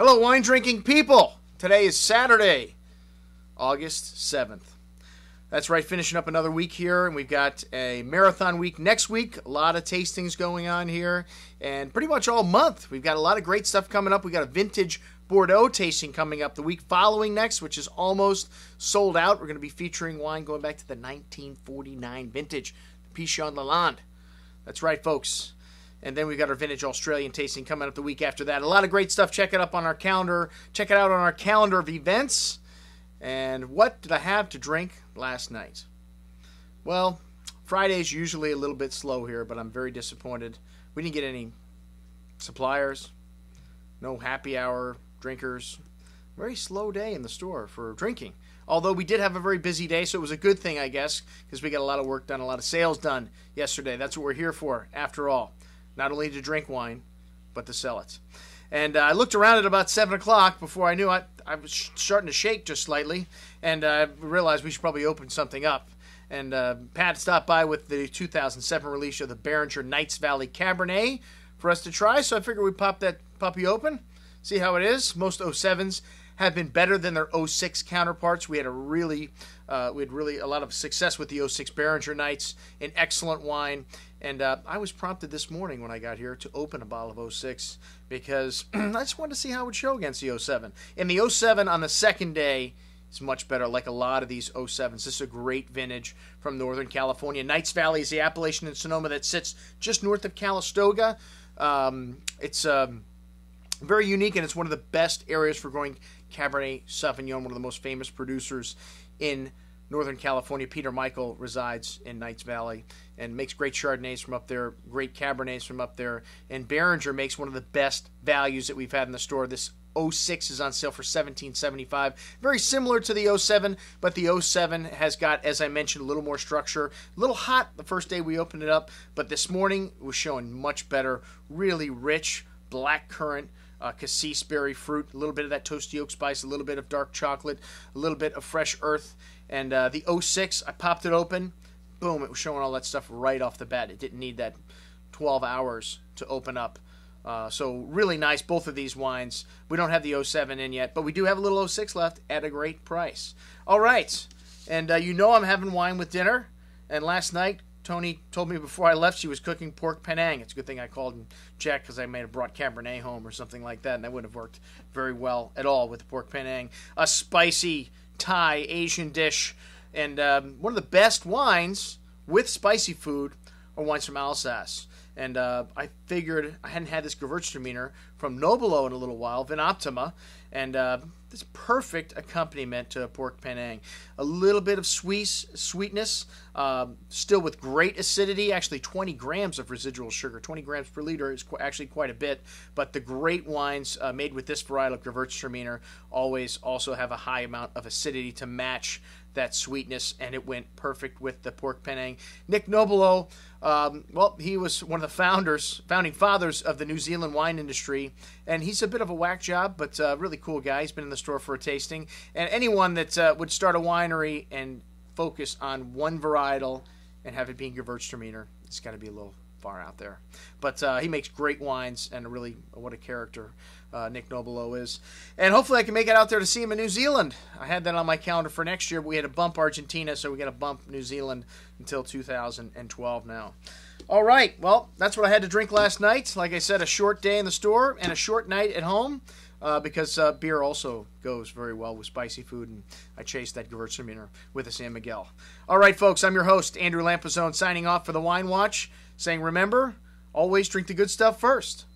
Hello, wine drinking people. Today is Saturday, August 7th. That's right, finishing up another week here, and we've got a marathon week next week. A lot of tastings going on here, and pretty much all month. We've got a lot of great stuff coming up. We've got a vintage Bordeaux tasting coming up the week following next, which is almost sold out. We're going to be featuring wine going back to the 1949 vintage, the Pichon Lalande. That's right, folks. And then we've got our vintage Australian tasting coming up the week after that. A lot of great stuff. Check it up on our calendar. Check it out on our calendar of events. And what did I have to drink last night? Well, Friday's usually a little bit slow here, but I'm very disappointed. We didn't get any suppliers, no happy hour drinkers. Very slow day in the store for drinking. Although we did have a very busy day, so it was a good thing, I guess, because we got a lot of work done, a lot of sales done yesterday. That's what we're here for, after all. Not only to drink wine, but to sell it. And I looked around at about 7 o'clock before I knew I was starting to shake just slightly, and I realized we should probably open something up. And Pat stopped by with the 2007 release of the Beringer Nights Valley Cabernet for us to try, so I figured we'd pop that puppy open, see how it is. Most 07s have been better than their 06 counterparts. We had a really a lot of success with the 06 Beringer Nights, an excellent wine. And I was prompted this morning when I got here to open a bottle of 06 because I just wanted to see how it would show against the 07. And the 07 on the second day is much better, like a lot of these 07s. This is a great vintage from Northern California. Nights Valley is the Appalachian in Sonoma that sits just north of Calistoga. It's very unique, and it's one of the best areas for growing Cabernet Sauvignon, one of the most famous producers in Northern California. Peter Michael resides in Nights Valley and makes great Chardonnays from up there, great Cabernets from up there. And Beringer makes one of the best values that we've had in the store. This 06 is on sale for $17.75. Very similar to the 07, but the 07 has got, as I mentioned, a little more structure. A little hot the first day we opened it up, but this morning it was showing much better, really rich black currant, cassis berry fruit, a little bit of that toasty oak spice, a little bit of dark chocolate, a little bit of fresh earth. And the 06, I popped it open. Boom, it was showing all that stuff right off the bat. It didn't need that 12 hours to open up. So really nice, both of these wines. We don't have the 07 in yet, but we do have a little 06 left at a great price. All right, and you know I'm having wine with dinner. And last night, Tony told me before I left she was cooking pork Penang. It's a good thing I called and checked because I may have brought Cabernet home or something like that, and that wouldn't have worked very well at all with the pork Penang. A spicy Thai Asian dish, and one of the best wines with spicy food are wines from Alsace. And I figured I hadn't had this Gewürztraminer from Nobilo in a little while, Vinoptima, and this perfect accompaniment to pork Penang. A little bit of sweetness, still with great acidity, actually 20 grams of residual sugar. 20 grams per liter is actually quite a bit, but the great wines made with this varietal of Gewürztraminer always also have a high amount of acidity to match that sweetness, and it went perfect with the pork Penang. Nick Nobilo, well, he was one of the founding fathers of the New Zealand wine industry, and he's a bit of a whack job, but really cool guy. He's been in the store for a tasting, and anyone that would start a winery and focus on one varietal and have it being Gewürztraminer, it's got to be a little far out there. But he makes great wines, and really, what a character Nick Nobilo is. And hopefully I can make it out there to see him in New Zealand. I had that on my calendar for next year, but we had to bump Argentina, so we got to bump New Zealand until 2012 now. All right, well, that's what I had to drink last night. Like I said, a short day in the store and a short night at home because beer also goes very well with spicy food, and I chased that Gewürztraminer with a San Miguel. All right, folks, I'm your host, Andrew Lampazone, signing off for the Wine Watch, saying remember, always drink the good stuff first.